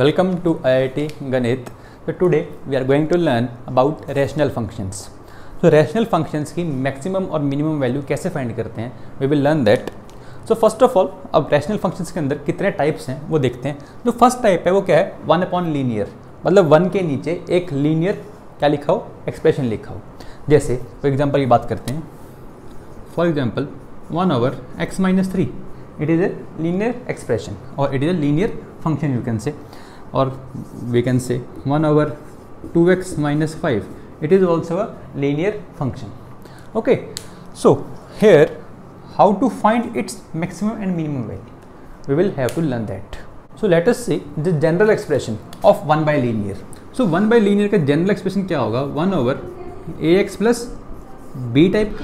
Welcome to IIT Ganit. So today we are going to learn about rational functions. So rational functions की maximum और minimum value कैसे find करते हैं, we will learn that. So first of all, अब rational functions के अंदर कितने types हैं वो देखते हैं. जो first type है वो क्या है, 1 upon linear, मतलब 1 के नीचे एक linear क्या लिखा हो, expression लिखा हो. जैसे for example की बात करते हैं. For example 1 over x minus 3, it is a linear expression or it is a linear function you can say, or we can say 1 over 2x minus 5, it is also a linear function. Okay, so here how to find its maximum and minimum value, we will have to learn that. So let us see the general expression of 1 by linear. So 1 by linear का general expression क्या होगा, 1 over ax plus b type,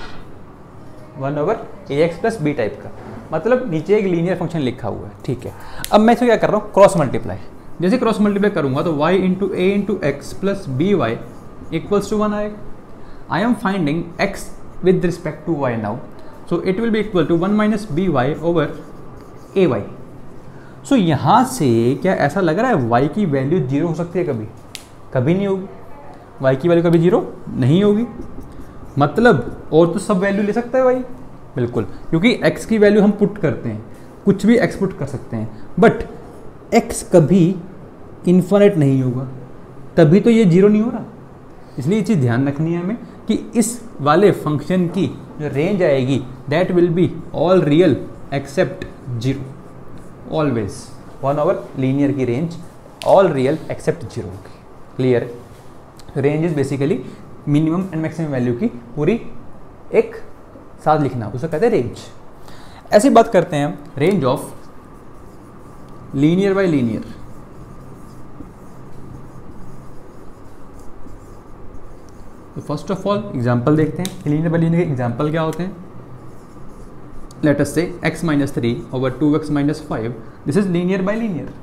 1 over ax plus b type का, मतलब नीचे एक linear function लिखा हुआ है. ठीक है, अब मैं इसे क्या कर रहा हूँ, क्रॉस मल्टीप्लाई. जैसे क्रॉस मल्टीप्लाई करूंगा तो y into a into x plus b y equals to 1 आएगा. I am finding x with respect to y now, so it will be equal to 1 minus b y over a y. So यहाँ से क्या ऐसा लग रहा है y की value zero हो सकती है? कभी कभी नहीं होगी. y की वैल्यू कभी जीरो नहीं होगी, मतलब और तो सब वैल्यू ले सकता है y, बिल्कुल, क्योंकि x की वैल्यू हम पुट करते हैं, कुछ भी x पुट कर सकते हैं, बट x कभी इन्फिनिट नहीं होगा, तभी तो ये जीरो नहीं हो रहा. इसलिए ये चीज़ ध्यान रखनी है हमें कि इस वाले फंक्शन की जो रेंज आएगी that will be all real except zero. Always 1 over linear की range all real except zero होगी. Clear? Range is basically minimum and maximum value की पूरी एक साथ लिखना, उसे कहते हैं रेंज. ऐसी बात करते हैं हम range of linear bye linear. तो फर्स्ट ऑफ ऑल एग्जांपल देखते हैं कि लीनियर बाय लीनियर के एग्जांपल क्या होते हैं. लेट अस से x minus 3 over 2x minus 5, this is linear bye linear.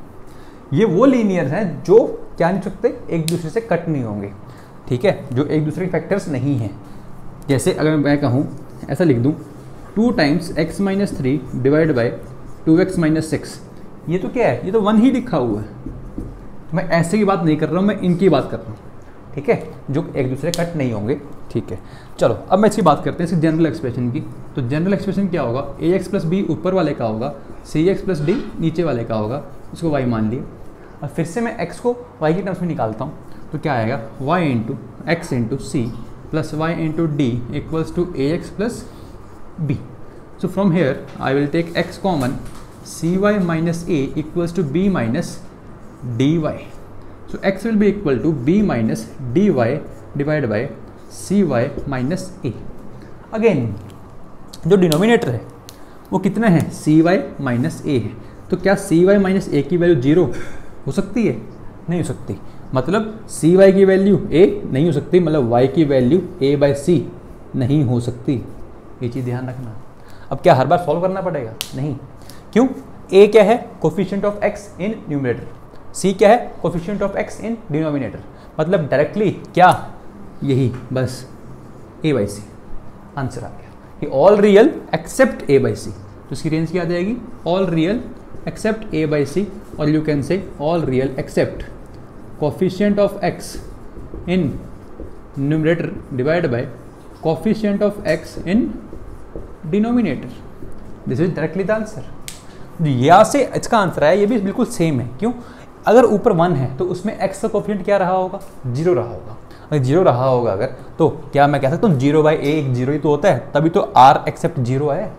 ये वो लीनियर हैं जो क्या नहीं सकते, एक दूसरे से कट नहीं होंगे. ठीक है, जो एक दूसरे के फैक्टर्स नहीं हैं. जैसे अगर मैं कहूँ, ऐसा लिख दूँ 2 times x minus 3 divide by 2x minus 6, ये तो क्या है, ये तो 1 ही लिखा हुआ है. मैं ऐसे की बात नहीं कर रहा हूँ, मैं इनकी बात कर रहा हूँ. ठीक है, जो एक दूसरे कट नहीं होंगे. ठीक है, चलो अब मैं इसकी बात करते हैं इसकी जनरल एक्सप्रेशन की. तो जनरल एक्सप्रेशन क्या होगा, ax प्लस बी ऊपर वाले का होगा, cx प्लस डी नीचे वाले का होगा, उसको y मान लिया. और फिर से मैं x को y की टर्म्स में निकालता हूँ तो क्या आएगा, y into x into c plus y into d equals to ax plus b. So from here I will take x common, cy minus a equals to b minus dy. So x will be equal to b minus dy divided by cy minus a. Again जो denominator है वो कितना है, cy minus a है. तो क्या cy minus a की value zero हो सकती है? नहीं हो सकती. मतलब cy की वैल्यू a नहीं हो सकती, मतलब y की वैल्यू a by c नहीं हो सकती. ये चीज़ ध्यान रखना. अब क्या हर बार सॉल्व करना पड़ेगा? नहीं. क्यों? a क्या है, coefficient of x in numerator, c क्या है, coefficient of x in denominator. मतलब डायरेक्टली क्या, यही बस a by c. आंसर आ गया कि all real except a by c. तो इसकी रेंज क्या आ जाएगी, all real except a by c, और you can say all real except coefficient of x in numerator divide by coefficient of x in denominator. This is directly the answer. यहाँ से इसका answer है, ये भी बिल्कुल सेम है. क्यों? अगर ऊपर 1 है तो उसमें x का कोफिशिएंट क्या रहा होगा, जीरो रहा होगा. अगर जीरो रहा होगा अगर, तो क्या मैं कह सकता हूँ 0 बाई ए, एक जीरो ही तो होता है, तभी तो r एक्सेप्ट जीरो आया,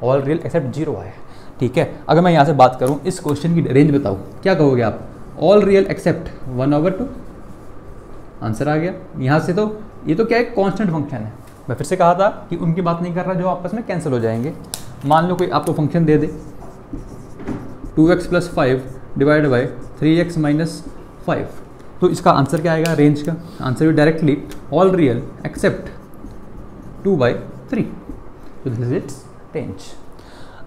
ऑल रियल एक्सेप्ट जीरो आया. ठीक है, अगर मैं यहाँ से बात करूँ, इस क्वेश्चन की रेंज बताओ, क्या कहोगे आप, all real except 1 over 2. Answer आ गया. यहाँ से तो ये तो क्या है, कॉन्स्टेंट फंक्शन है. मैं फिर से कहा था कि उनकी बात नहीं कर रहा जो आपस में कैंसिल हो जाएंगे. मान लो कोई आपको function they they 2x plus 5 divide by 3x minus 5, तो इसका आंसर क्या आएगा, रेंज का आंसर भी डायरेक्टली ऑल रियल एक्सेप्ट 2/3. तो दिस इज इट्स रेंज.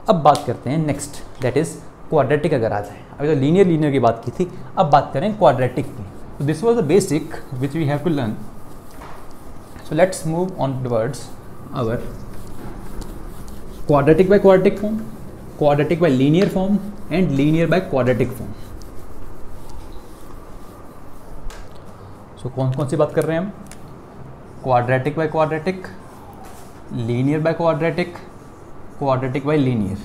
अब बात करते हैं नेक्स्ट, दैट इज क्वाड्रेटिक. अगर आ जाए, अभी तो लीनियर की बात की थी, अब बात करें क्वाड्रेटिक की. तो this was the basic which we have to learn. So let's move on towards our quadratic by quadratic form, quadratic by linear form and linear by quadratic form. सो कौन कौन सी बात कर रहे हैं हम? Quadratic by quadratic, linear by quadratic, quadratic by linear,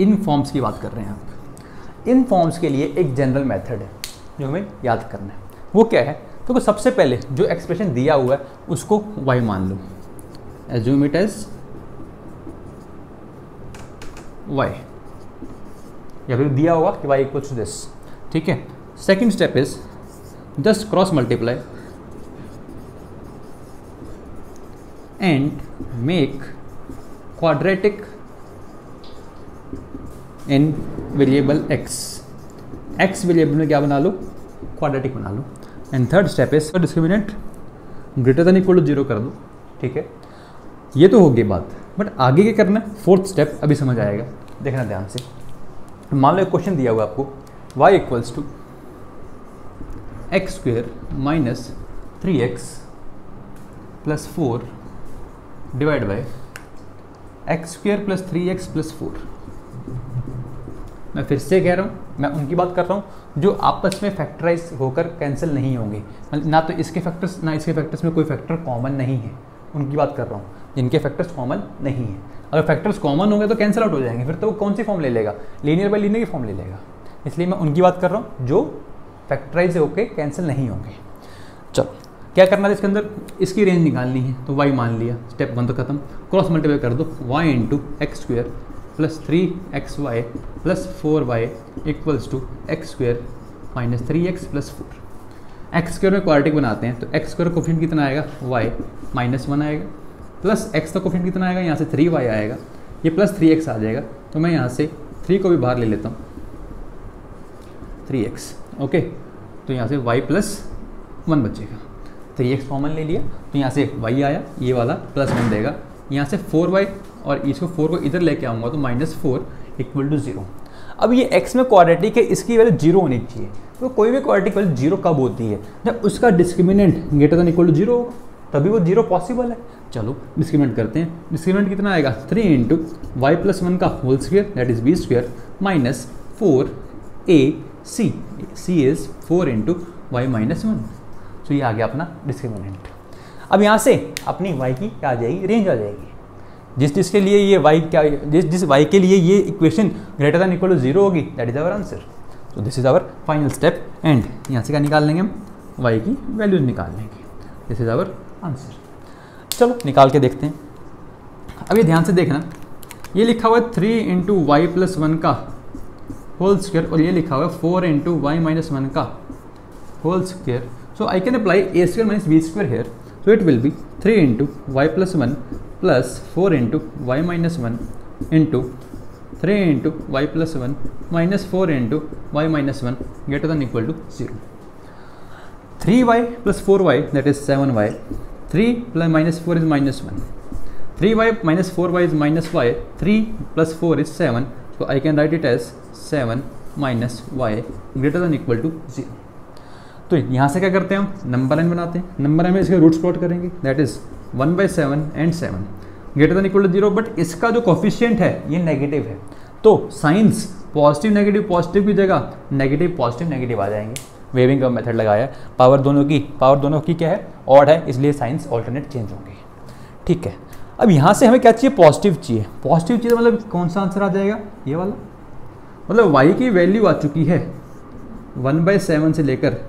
in forms की बात कर रहे हैं आप। इन फॉर्म्स के लिए एक जनरल मेथड है जो हमें याद करना है। वो क्या है? तो सबसे पहले जो एक्सप्रेशन दिया हुआ है उसको y मान लो, एज्यूम इट एज y, या फिर दिया होगा कि y इक्वल्स टू दिस। ठीक है। Second step is just cross multiply and make quadratic in variable x variable में क्या बना लो? क्वाड्रेटिक बना लो। And third step is discriminant greater than equal to 0 कर दो। ठीक है, ये तो होगी बात, बट आगे क्या करना है? फोर्थ स्टेप अभी समझ आएगा, देखना ध्यान से। मान लो एक क्वेश्चन दिया हुआ आपको, y equals to x square minus 3x plus 4 divide by x square plus 3x plus 4। मैं फिर से कह रहा हूँ, मैं उनकी बात कर रहा हूँ जो आपस में फैक्टराइज होकर कैंसिल नहीं होंगे, ना तो इसके फैक्टर्स ना इसके फैक्टर्स में कोई फैक्टर कॉमन नहीं है, उनकी बात कर रहा हूँ जिनके फैक्टर्स कॉमन नहीं है। अगर फैक्टर्स कॉमन होंगे तो कैंसिल आउट हो जाएंगे, फिर तो वो कौन सी फॉर्म ले लेगा? लीनियर बाय लीनियर की फॉर्म ले लेगा। इसलिए मैं उनकी बात कर रहा हूँ जो फैक्टराइज होकर कैंसिल नहीं होंगे। चलो क्या करना है इसके अंदर? इसकी रेंज निकालनी है, तो y मान लिया, स्टेप 1 तो खत्म। क्रॉस मल्टीप्लाई कर दो, y into x square plus 3xy plus 4y equals to x square minus 3x plus 4। X square में क्वाड्रेटिक बनाते हैं तो एक्स स्क्वेयर कोफिशिएंट कितना आएगा? y माइनस 1 आएगा, प्लस x का कोफिशिएंट कितना आएगा? यहाँ से 3y आएगा, ये प्लस 3x आ जाएगा। तो मैं यहाँ से 3 को भी बाहर ले लेता हूँ, 3x। ओके, तो यहाँ से y प्लस 1 बचेगा, 3x कॉमन ले लिया तो यहाँ से y आया, ये वाला प्लस 1 देगा, यहाँ से 4y और इसको 4 को इधर लेके आऊँगा तो माइनस 4 इक्वल टू 0। अब ये x में क्वाड्रेटिक है, इसकी वैल्यू 0 होनी चाहिए। तो कोई भी क्वाड्रेटिक वैल्यू 0 कब होती है? जब उसका discriminant greater than equal to 0 होगा, तभी वो 0 पॉसिबल है। चलो डिस्क्रिमिनेंट करते हैं। डिस्क्रिमिनेंट कितना आएगा? 3 इंटू वाई प्लस 1 का whole square that is b square minus 4ac, c is 4 into y minus 1। तो ये आ गया अपना डिस्क्रिमिनेंट। अब यहाँ से अपनी y की क्या आ जाएगी? रेंज आ जाएगी। जिसके लिए ये y क्या, जिस y के लिए ये equation greater than equal to 0 होगी, दैट इज आवर आंसर। तो this is our final step and यहाँ से क्या निकाल लेंगे हम? y की वैल्यूज निकाल लेंगे। This is our answer. चलो निकाल के देखते हैं। अब ये ध्यान से देखना, ये लिखा हुआ है 3 इंटू वाई प्लस 1 का होल स्क्वेयर और ये लिखा हुआ है 4 इंटू वाई माइनस 1 का whole square. So I can apply a square minus b square here. So it will be 3 into y plus 1 plus 4 into y minus 1 into 3 into y plus 1 minus 4 into y minus 1 greater than equal to 0. 3y plus 4y that is 7y. 3 plus minus 4 is minus 1. 3y minus 4y is minus y. 3 plus 4 is 7. So I can write it as 7 minus y greater than equal to 0. तो यहाँ से क्या करते हैं हम? Number line बनाते हैं। Number line में इसके रूट्स प्लॉट करेंगे, that is 1/7 and 7 greater than equal to 0। But इसका जो कोफिशिएंट है ये नेगेटिव है, तो साइंस पॉजिटिव नेगेटिव की जगह नेगेटिव पॉजिटिव नेगेटिव आ जाएंगे। वेविंग का मेथड लगाया, पावर दोनों की क्या है? ऑड है, इसलिए साइंस ऑल्टरनेट चेंज होंगे। ठीक है, अब यहाँ से हमें क्या चाहिए? पॉजिटिव चाहिए। पॉजिटिव चाहिए मतलब कौन सा आंसर आ जाएगा? ये वाला। मतलब y की वैल्यू आ चुकी है 1/7 से लेकर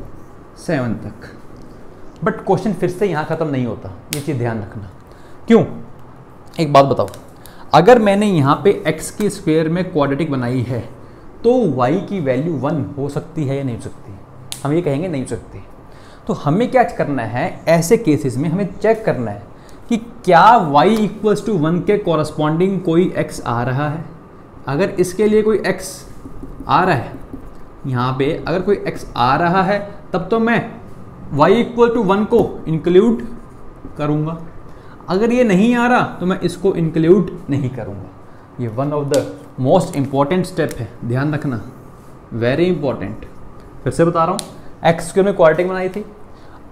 7 तक। बट क्वेश्चन फिर से यहाँ ख़त्म नहीं होता, ये चीज़ ध्यान रखना। क्यों? एक बात बताओ, अगर मैंने यहाँ पे x के स्क्वायर में क्वाड्रेटिक बनाई है तो y की वैल्यू 1 हो सकती है या नहीं हो सकती? हम ये कहेंगे नहीं हो सकती। तो हमें क्या करना है? ऐसे केसेस में हमें चेक करना है कि क्या y इक्वल्स टू 1 के कॉरस्पॉन्डिंग कोई x आ रहा है। अगर इसके लिए कोई x आ रहा है, यहाँ पे अगर कोई x आ रहा है तब तो मैं y इक्वल टू 1 को इंक्लूड करूँगा। अगर ये नहीं आ रहा तो मैं इसको इंक्लूड नहीं करूँगा। ये one of the most important step है, ध्यान रखना, वेरी इंपॉर्टेंट। फिर से बता रहा हूँ, एक्स स्क्वायर में क्वाड्रेटिक बनाई थी,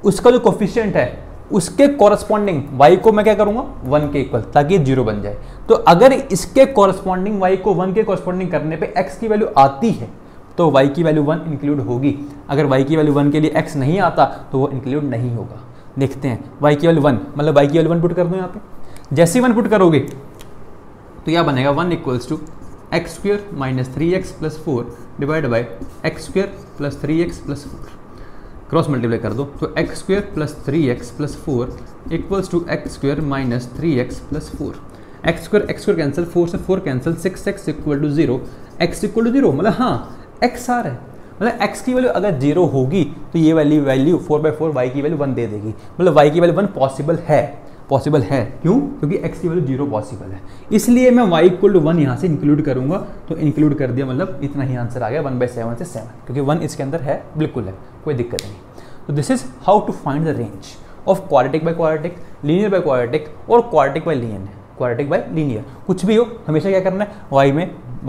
उसका जो कोफिशिएंट है उसके कॉरस्पॉन्डिंग y को मैं क्या करूँगा? 1 के इक्वल, ताकि 0 बन जाए। तो अगर इसके कॉरस्पॉन्डिंग y को 1 के कॉरस्पॉन्डिंग करने पे x की वैल्यू आती है तो y की वैल्यू 1 इंक्लूड होगी। अगर y की वैल्यू 1 के लिए x नहीं आता तो वो इंक्लूड नहीं होगा। देखते हैं y की वैल्यू 1, मतलब y की वैल्यू 1 पुट कर दो यहाँ पे। जैसे ही 1 पुट करोगे तो क्या बनेगा, 1 equals to x square minus 3x plus 4 divide by x square plus 3x plus 4। Cross multiply कर दो तो x square plus 3x plus 4 equals to x square minus 3x plus 4। X square cancel, 4 से 4 cancel, 6x equal to 0, x equal to 0, मतलब हाँ x आ रहा है, मतलब x की वैल्यू अगर 0 होगी तो ये वैल्यू 4/4 y की वैल्यू 1 दे देगी, मतलब y की वैल्यू 1 पॉसिबल है। क्यों? क्योंकि x की वैल्यू 0 पॉसिबल है, इसलिए मैं y इक्वल टू 1 यहाँ से इंक्लूड करूंगा। तो इंक्लूड कर दिया, मतलब इतना ही आंसर आ गया 1/7 से 7, क्योंकि 1 इसके अंदर है, बिल्कुल है, कोई दिक्कत नहीं। तो this is how to find the range of quadratic by quadratic, linear by quadratic और क्वाड्रेटिक बाय लीनियर। कुछ भी हो हमेशा क्या करना है,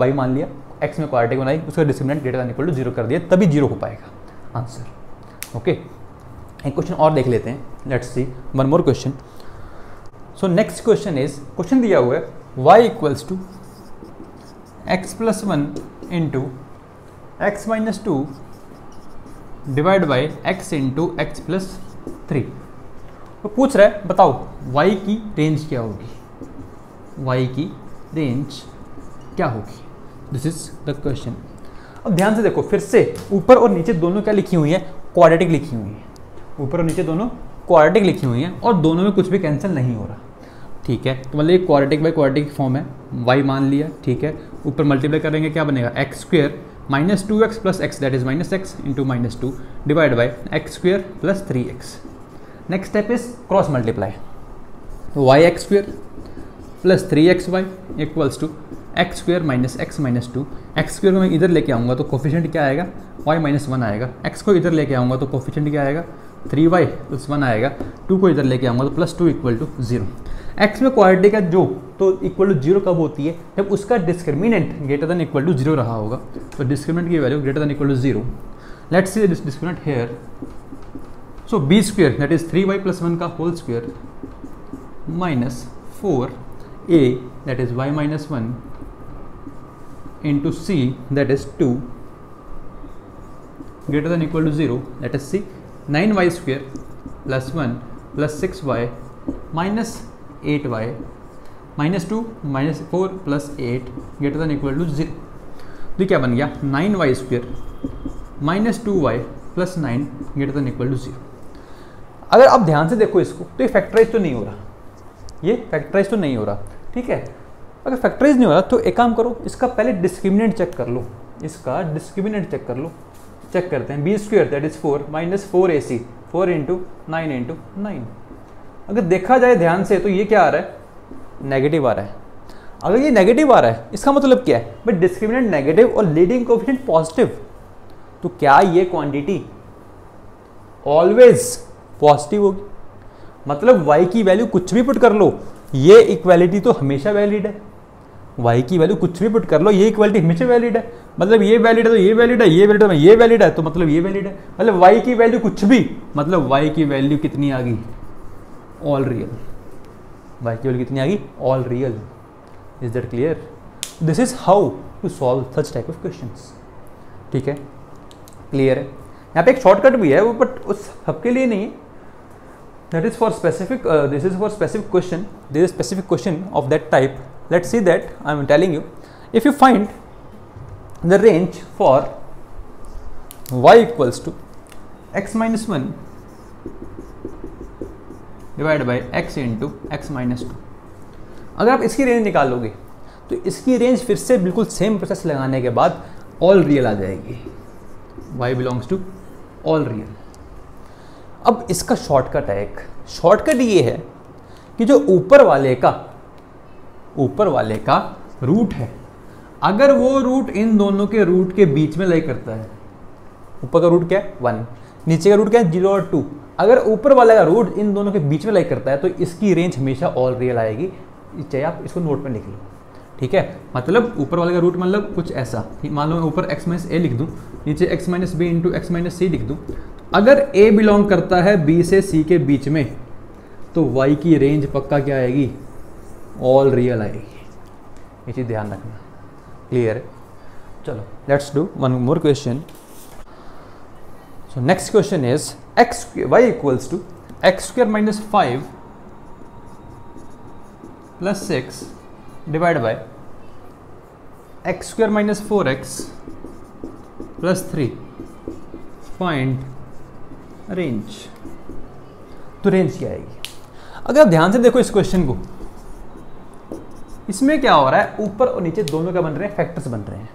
y मान लिया, x में क्वाड्रेटिक बनाई, उसका discriminant greater than equal to 0 कर दिया, तभी 0 हो पाएगा आंसर। ओके, एक क्वेश्चन और देख लेते हैं, let's see one more question. So next question is, question दिया हुआ है y equals to x plus 1 into x minus 2 divide by x into x plus 3। तो पूछ रहा है बताओ y की रेंज क्या होगी, y की रेंज क्या होगी, दिस इज द क्वेश्चन। अब ध्यान से देखो, फिर से ऊपर और नीचे दोनों क्या लिखी हुई है, क्वाड्रेटिक लिखी हुई है, ऊपर और नीचे दोनों क्वाड्रेटिक लिखी हुई हैं और दोनों में कुछ भी कैंसिल नहीं हो रहा, ठीक है। तो मतलब ये क्वाड्रेटिक बाई क्वाड्रेटिक फॉर्म है, y मान लिया, ठीक है। ऊपर मल्टीप्लाई करेंगे क्या बनेगा, x square minus 2x plus x that is minus x into minus 2 divide by x square plus 3x। Next step is cross multiply, तो y x square plus 3xy equals to x square minus x minus 2। X square को मैं इधर लेके आऊँगा तो coefficient क्या आएगा, y minus 1 आएगा। x को इधर लेके आऊँगा तो कोफिशिएंट क्या आएगा, 3y प्लस 1 आएगा। 2 को इधर लेके आऊँगा तो प्लस 2 इक्वल टू 0। x में क्वाड्रेटिक है जो, तो इक्वल टू 0 कब होती है, जब उसका discriminant greater than equal to 0 रहा होगा। तो डिस्क्रिमिनेंट की value greater than equal to 0। Let's see this discriminant here. So b square that is 3y plus 1 का whole square minus 4a that is y minus 1 into c that is 2 greater than equal to 0, let us see 9y square plus 1 plus 6y minus 8y minus 2 minus 4 plus 8 greater than equal to 0। तो क्या बन गया, 9y square minus 2y plus 9 greater than equal to 0। अगर आप ध्यान से देखो इसको तो ये फैक्टराइज तो नहीं हो रहा, ये फैक्टराइज तो नहीं हो रहा, ठीक है। अगर फैक्टराइज नहीं हो रहा तो एक काम करो, इसका पहले डिस्क्रिमिनेंट चेक कर लो, इसका डिस्क्रिमिनेंट चेक कर लो। चेक करते हैं, b square that is 4 minus 4ac 4 into 9 into 9। अगर देखा जाए ध्यान से तो ये क्या आ रहा है, नेगेटिव आ रहा है। अगर ये नेगेटिव आ रहा है इसका मतलब क्या है, भाई डिस्क्रिमिनेंट नेगेटिव और लीडिंग कोएफिशिएंट पॉजिटिव, तो क्या ये क्वांटिटी ऑलवेज पॉजिटिव होगी। मतलब y की वैल्यू कुछ भी पुट कर लो, ये इक्वालिटी तो हमेशा वैलिड है। y की वैल्यू कुछ भी पुट कर लो, ये इक्वालिटी हमेशा वैलिड है। मतलब ये वैलिड है तो ये वैलिड है, ये वैलिड है तो ये वैलिड है, तो मतलब ये वैलिड है। मतलब y की वैल्यू कुछ भी, मतलब y की वैल्यू कितनी आ गई, ऑल रियल। y की वैल्यू कितनी आ गई, all real. Is that clear? This is how to solve such type of questions, ठीक है, क्लियर है। यहाँ पे एक शॉर्टकट भी है वो, बट उस सबके लिए नहीं है। That is for specific, this is for specific question. There is specific question of that type. Let's see that. I am telling you, if you find the range for y equals to x minus 1 divided by x into x minus 2, अगर आप इसकी range निकालोगे तो इसकी range फिर से बिल्कुल same process लगाने के बाद ऑल रियल आ जाएगी। y belongs to all real. अब इसका शॉर्टकट है, एक शॉर्टकट ये है कि जो ऊपर वाले का रूट है, अगर वो रूट इन दोनों के रूट के बीच में लाई करता है, ऊपर का रूट क्या है 1, नीचे का रूट क्या है 0 और 2, अगर ऊपर वाले का रूट इन दोनों के बीच में लाई करता है तो इसकी रेंज हमेशा ऑल रियल आएगी। चाहे आप इसको नोट में लिख लो, ठीक है। मतलब ऊपर वाले का रूट मतलब कुछ ऐसा, मान लो मैं ऊपर x माइनस ए लिख दूँ, नीचे x minus b into x minus c लिख दूँ। अगर a बिलोंग करता है b से c के बीच में तो y की रेंज पक्का क्या आएगी, ऑल रियल आएगी। ये चीज़ ध्यान रखना, क्लियर है। चलो let's do one more question. So next question is x y equals to x square minus 5 plus 6 divide by x square minus 4x plus 3. Find range. तो रेंज क्या आएगी? अगर आप ध्यान से देखो इस क्वेश्चन को, इसमें क्या हो रहा है, ऊपर और नीचे दोनों क्या बन रहे हैं, फैक्टर्स बन रहे हैं.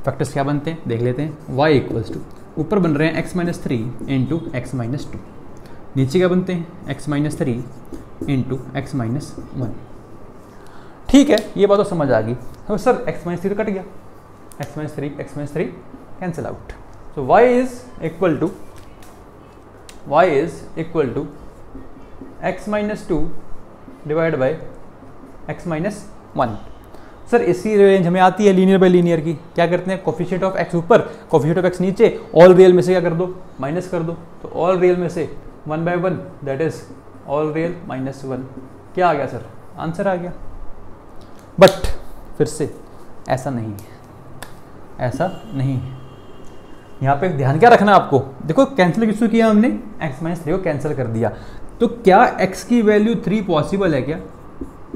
फैक्टर्स क्या बनते हैं देख लेते हैं. y इक्वल्स टू ऊपर बन रहे हैं x minus 3 into x minus 2. नीचे क्या बनते हैं x minus 3 into x minus 1. ठीक है, ये बात तो समझ आ गई. तो सर x माइनस 3 तो कट गया, x minus 3 cancel out. So y is equal to x minus 2 divide by x minus 1. Sir इसकी रेंज हमें आती है लीनियर बाय लीनियर की. क्या करते हैं, कोफिशिएंट ऑफ x ऊपर, कोफिशिएंट ऑफ x नीचे, ऑल रियल में से क्या कर दो, माइनस कर दो. तो ऑल रियल में से 1 by 1 that is all real minus 1. क्या आ गया सर, आंसर आ गया. बट फिर से ऐसा नहीं है, ऐसा नहीं है. यहाँ पे ध्यान क्या रखना आपको, देखो कैंसिल किसको किया हमने, x माइनस 3 को कैंसिल कर दिया. तो क्या x की वैल्यू 3 पॉसिबल है क्या?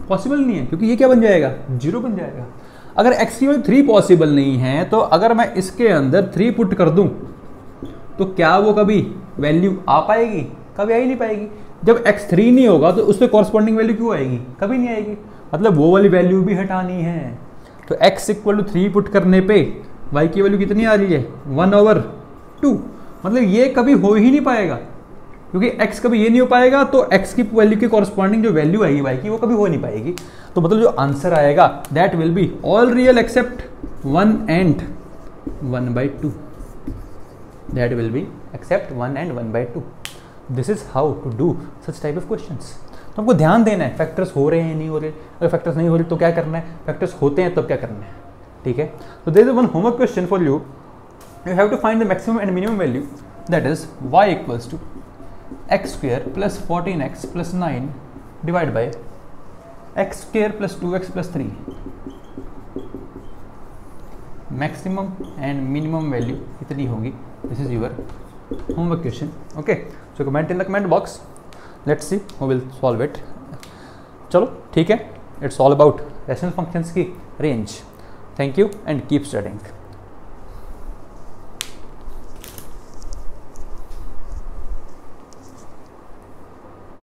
पॉसिबल नहीं है, क्योंकि ये क्या बन जाएगा, 0 बन जाएगा. अगर x की वैल्यू 3 पॉसिबल नहीं है तो अगर मैं इसके अंदर 3 पुट कर दूं तो क्या वो कभी वैल्यू आ पाएगी? कभी आ ही नहीं पाएगी. जब x 3 नहीं होगा तो उस पर कॉरस्पॉन्डिंग वैल्यू क्यों आएगी? कभी नहीं आएगी. मतलब वो वाली वैल्यू भी हटानी है. तो x इक्वल टू 3 पुट करने पे y की वैल्यू कितनी आ रही है, 1/2. मतलब ये कभी हो ही नहीं पाएगा, क्योंकि x कभी ये नहीं हो पाएगा. तो x की वैल्यू के कॉरस्पॉन्डिंग जो वैल्यू आएगी y की वो कभी हो नहीं पाएगी. तो मतलब जो आंसर आएगा that will be all real except 1 and 1/2. That will be except 1 and 1/2. This is how to do such type of questions. तो हमको ध्यान देना है, फैक्टर्स हो रहे हैं नहीं हो रहे. अगर फैक्टर्स नहीं हो रहे तो क्या करना है, फैक्टर्स होते हैं तब क्या करना है. ठीक है. तो there is one homework question for you. You have to find the maximum and minimum value, that is y equals to x square plus 14x plus 9 divided by x square plus 2x plus 3. Maximum and minimum value कितनी होगी? This is your homework question. Okay, so comment in the comment box. Let's see who will solve it. चलो ठीक है, it's all about rational functions की range. Thank you and keep studying.